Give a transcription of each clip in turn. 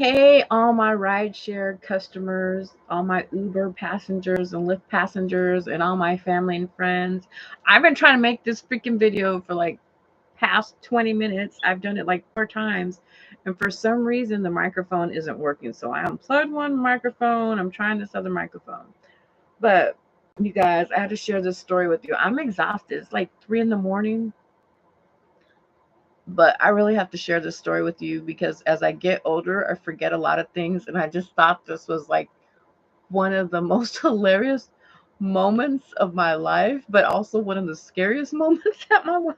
Hey, all my rideshare customers, all my Uber passengers and Lyft passengers, and all my family and friends. I've been trying to make this freaking video for like past 20 minutes. I've done it like 4 times, and for some reason, the microphone isn't working. So I unplugged one microphone. I'm trying this other microphone. But you guys, I had to share this story with you. I'm exhausted. It's like 3 in the morning. But I really have to share this story with you because as I get older, I forget a lot of things. And I just thought this was like one of the most hilarious moments of my life, but also one of the scariest moments at my life.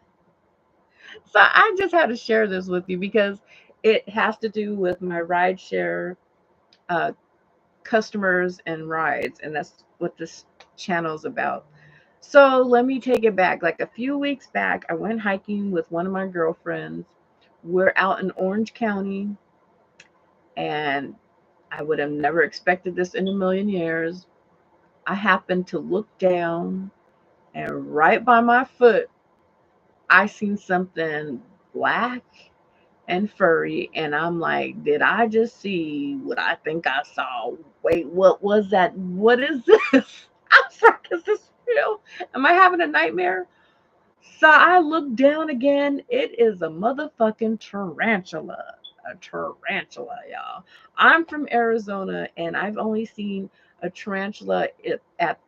So I just had to share this with you because it has to do with my rideshare uh, customers and rides. And that's what this channel is about. So let me take it back. Like a few weeks back, I went hiking with one of my girlfriends. We're out in Orange County, and I would have never expected this in a million years. I happened to look down, and right by my foot, I seen something black and furry, and I'm like, did I just see what I think I saw? Wait, what was that? What is this? I was like, is this real? Am I having a nightmare? So I look down again. It is a motherfucking tarantula. A tarantula, y'all. I'm from Arizona, and I've only seen a tarantula at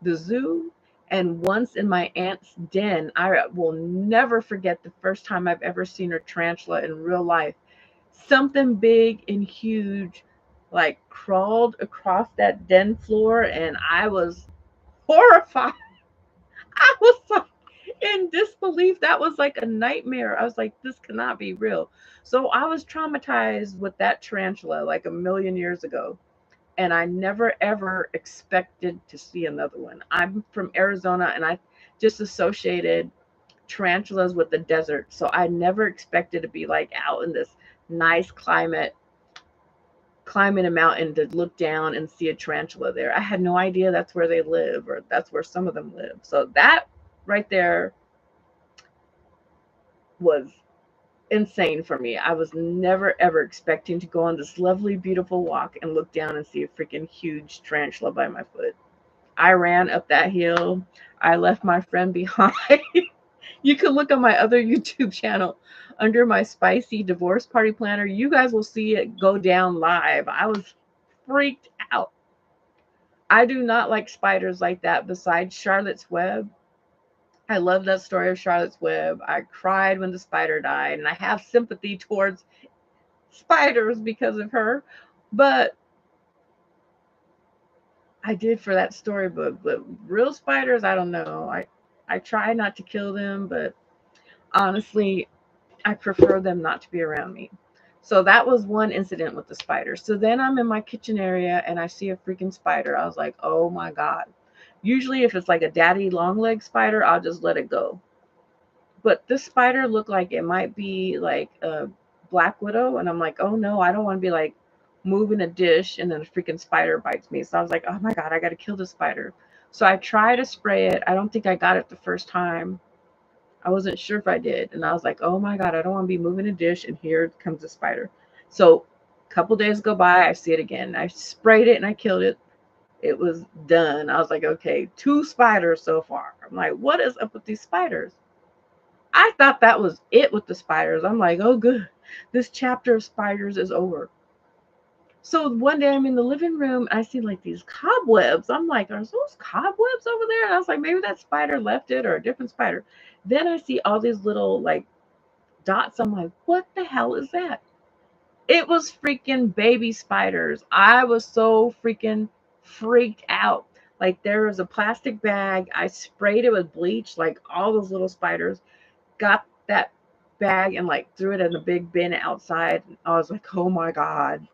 the zoo and once in my aunt's den. I will never forget the first time I've ever seen a tarantula in real life. Something big and huge like crawled across that den floor, and I was horrified. I was like in disbelief. That was like a nightmare. I was like, this cannot be real. So I was traumatized with that tarantula like a million years ago. And I never ever expected to see another one. I'm from Arizona, and I just associated tarantulas with the desert. So I never expected to be like out in this nice climate, climbing a mountain to look down and see a tarantula there. I had no idea that's where they live, or that's where some of them live. So that right there was insane for me. I was never ever expecting to go on this lovely, beautiful walk and look down and see a freaking huge tarantula by my foot. I ran up that hill. I left my friend behind. You can look on my other YouTube channel under my spicy divorce party planner. You guys will see it go down live. I was freaked out. I do not like spiders like that besides Charlotte's Web. I love that story of Charlotte's Web. I cried when the spider died, and I have sympathy towards spiders because of her. But I did for that storybook. But real spiders, I don't know. I try not to kill them, but honestly, I prefer them not to be around me. So that was one incident with the spider. So then I'm in my kitchen area and I see a freaking spider. I was like, oh my God. Usually, if it's like a daddy long leg spider, I'll just let it go. But this spider looked like it might be like a black widow, and I'm like, oh no, I don't want to be like moving a dish and then a freaking spider bites me. So I was like, oh my God, I got to kill this spider. So I tried to spray it. I don't think I got it the first time. I wasn't sure if I did, and I was like, oh my God, I don't want to be moving a dish, and here comes a spider. So a couple days go by, I see it again. I sprayed it and I killed it. It was done. I was like, okay, 2 spiders so far. I'm like, what is up with these spiders? I thought that was it with the spiders. I'm like, oh, good. This chapter of spiders is over. So one day I'm in the living room and I see like these cobwebs. I'm like, are those cobwebs over there? And I was like, maybe that spider left it or a different spider. Then I see all these little like dots. I'm like, what the hell is that? It was freaking baby spiders. I was so freaking freaked out. Like there was a plastic bag. I sprayed it with bleach, like all those little spiders. Got that bag and like threw it in a big bin outside. I was like, oh my God,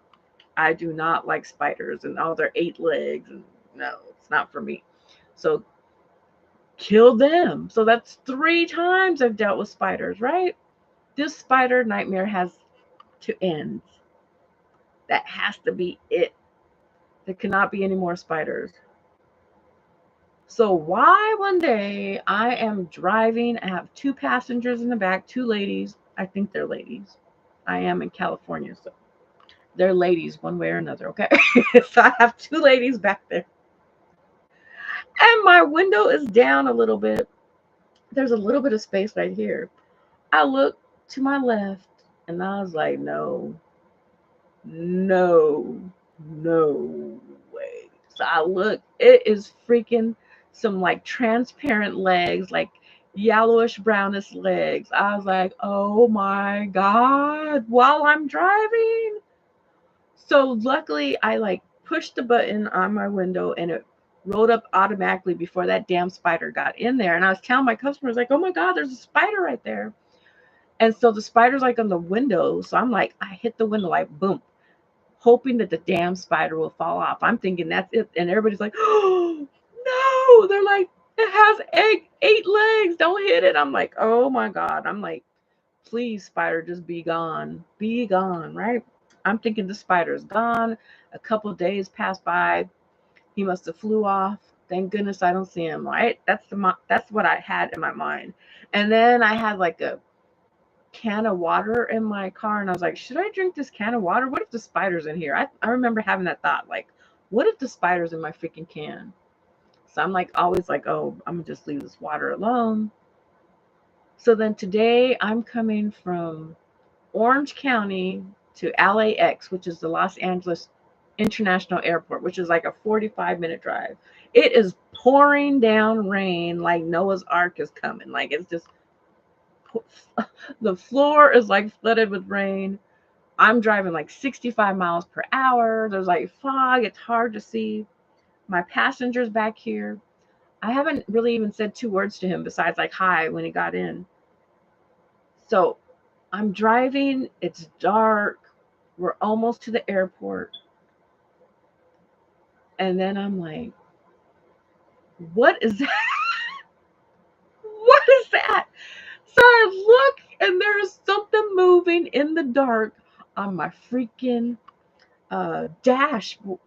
I do not like spiders and all their 8 legs. And no, it's not for me. So kill them. So that's 3 times I've dealt with spiders, right? This spider nightmare has to end. That has to be it. There cannot be any more spiders. So why one day I am driving, I have 2 passengers in the back, 2 ladies. I think they're ladies. I am in California, so They're ladies one way or another, okay? So I have two ladies back there. And my window is down a little bit. There's a little bit of space right here. I look to my left and I was like, no, no, no way. So I look, it is freaking some like transparent legs, like yellowish brownish legs. I was like, oh my God, while I'm driving. So luckily I like pushed the button on my window and it rolled up automatically before that damn spider got in there. And I was telling my customers, like, oh my God, there's a spider right there. And so the spider's like on the window. So I'm like, I hit the window, like, boom, hoping that the damn spider will fall off. I'm thinking that's it. And everybody's like, oh, no. They're like, it has eight legs. Don't hit it. I'm like, oh my God. I'm like, please, spider, just be gone. Be gone, right? I'm thinking the spider's gone. A couple of days passed by. He must have flew off. Thank goodness I don't see him, right? That's what I had in my mind. And then I had like a can of water in my car and I was like, should I drink this can of water? What if the spider's in here? I remember having that thought, like, what if the spider's in my freaking can? So I'm like always like, oh, I'm gonna just leave this water alone. So then today I'm coming from Orange County to LAX, which is the Los Angeles International Airport, which is like a 45-minute drive. It is pouring down rain like Noah's Ark is coming. Like it's just the floor is like flooded with rain. I'm driving like 65 miles per hour. There's like fog. It's hard to see. My passenger's back here. I haven't really even said two words to him besides like hi when he got in. So I'm driving. It's dark. We're almost to the airport. And then I'm like, what is that? What is that? So I look and there's something moving in the dark on my freaking on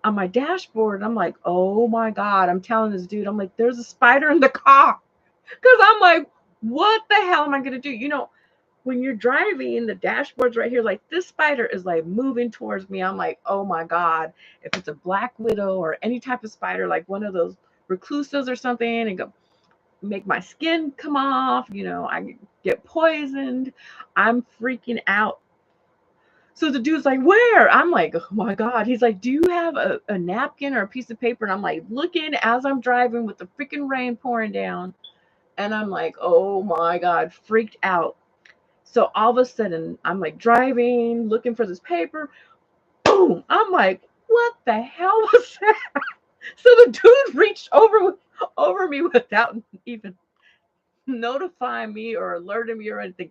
my dashboard. I'm like, oh my God. I'm telling this dude, I'm like, there's a spider in the car. Because I'm like, what the hell am I going to do? You know, when you're driving, the dashboard's right here. Like, this spider is like moving towards me. I'm like, oh my God. If it's a black widow or any type of spider, like one of those recluses or something, and go make my skin come off, you know, I get poisoned. I'm freaking out. So the dude's like, where? I'm like, oh my God. He's like, do you have a napkin or a piece of paper? And I'm like, looking as I'm driving with the freaking rain pouring down. And I'm like, oh my God, freaked out. So all of a sudden, I'm like driving, looking for this paper. Boom. I'm like, what the hell was that? So the dude reached over me without even notifying me or alerting me or anything.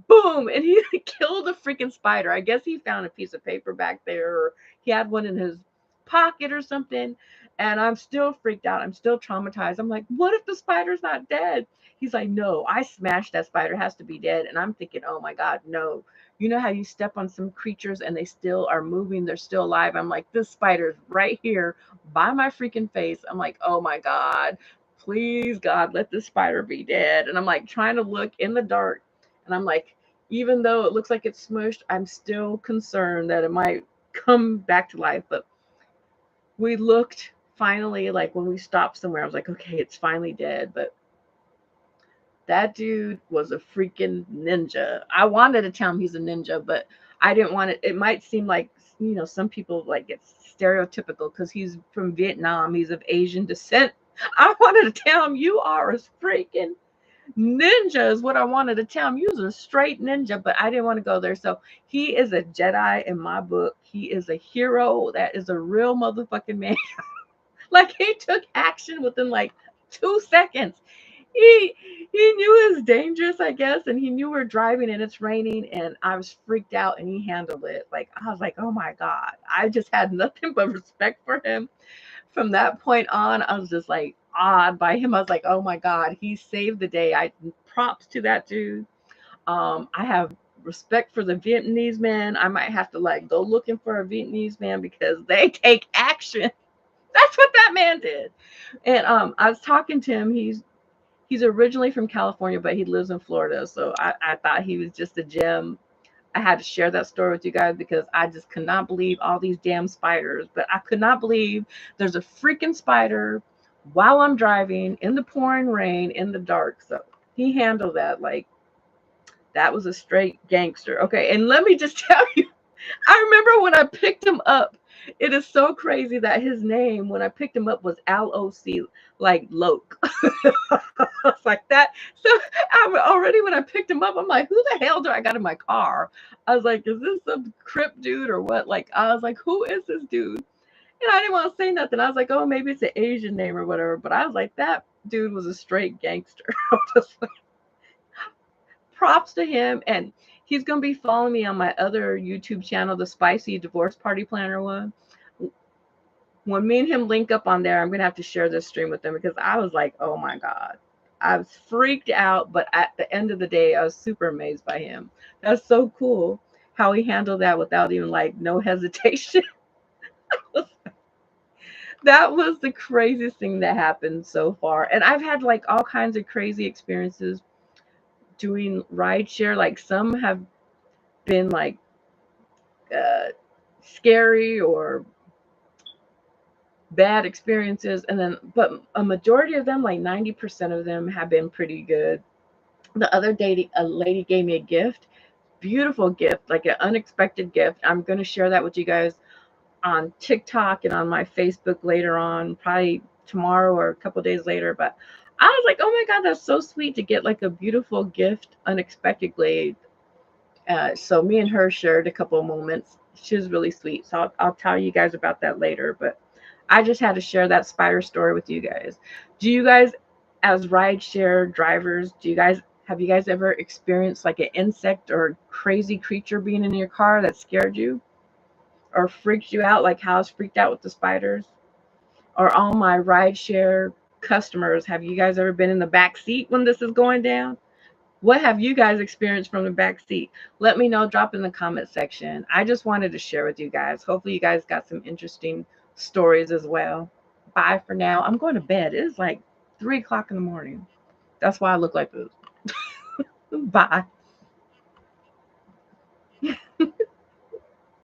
Boom, and he killed a freaking spider. I guess he found a piece of paper back there, or he had one in his pocket or something. And I'm still freaked out. I'm still traumatized. I'm like, what if the spider's not dead? He's like, no, I smashed that spider. It has to be dead. And I'm thinking, oh my God, no. You know how you step on some creatures and they still are moving, they're still alive. I'm like, this spider's right here by my freaking face. I'm like, oh my God, please, God, let this spider be dead. And I'm like trying to look in the dark. And I'm like, even though it looks like it's smushed, I'm still concerned that it might come back to life. But we looked finally, like when we stopped somewhere, I was like, okay, it's finally dead. But that dude was a freaking ninja. I wanted to tell him he's a ninja, but I didn't want it. It might seem like, you know, some people like it's stereotypical because he's from Vietnam. He's of Asian descent. I wanted to tell him you are a freaking ninja is what I wanted to tell him. He was a straight ninja, but I didn't want to go there. So he is a Jedi in my book. He is a hero. That is a real motherfucking man. Like he took action within like 2 seconds. He he knew it was dangerous, I guess, and he knew we're driving and it's raining, and I was freaked out, and he handled it. Like I was like, oh my God, I just had nothing but respect for him. From that point on, I was just like awed by him. I was like, oh my God, he saved the day. I props to that dude. I have respect for the Vietnamese man. I might have to like go looking for a Vietnamese man because they take action. That's what that man did. And I was talking to him. He's originally from California, but he lives in Florida. So I thought he was just a gem. I had to share that story with you guys because I just could not believe all these damn spiders. But I could not believe there's a freaking spider while I'm driving in the pouring rain in the dark. So he handled that like that was a straight gangster. Okay, and let me just tell you, I remember when I picked him up. It is so crazy that his name, when I picked him up, was LOC, like Loke. It's like that. So already when I picked him up, I'm like, who the hell do I got in my car? I was like, is this some crip dude or what? Like, I was like, who is this dude? And I didn't want to say nothing. I was like, oh, maybe it's an Asian name or whatever. But I was like, that dude was a straight gangster. Just like, props to him. And he's going to be following me on my other YouTube channel, the Spicy Divorce Party Planner one. When me and him link up on there, I'm going to have to share this stream with him because I was like, oh my God. I was freaked out, but at the end of the day, I was super amazed by him. That's so cool how he handled that without even like no hesitation. That was the craziest thing that happened so far. And I've had like all kinds of crazy experiences doing rideshare. Like some have been like uh, scary or bad experiences, and then but a majority of them, like 90% of them, have been pretty good. The other day, a lady gave me a gift, beautiful gift, like an unexpected gift. I'm going to share that with you guys on TikTok and on my Facebook later on, probably tomorrow or a couple days later. But I was like, oh my God, that's so sweet to get like a beautiful gift unexpectedly. So me and her shared a couple of moments. She was really sweet. So I'll tell you guys about that later. But I just had to share that spider story with you guys. Do you guys, as rideshare drivers, have you guys ever experienced like an insect or crazy creature being in your car that scared you or freaked you out, like how I was freaked out with the spiders? Or all my rideshare customers, have you guys ever been in the back seat when this is going down? What have you guys experienced from the back seat? Let me know. Drop in the comment section. I just wanted to share with you guys. Hopefully, you guys got some interesting stories as well. Bye for now. I'm going to bed. It is like 3 o'clock in the morning. That's why I look like this. Bye.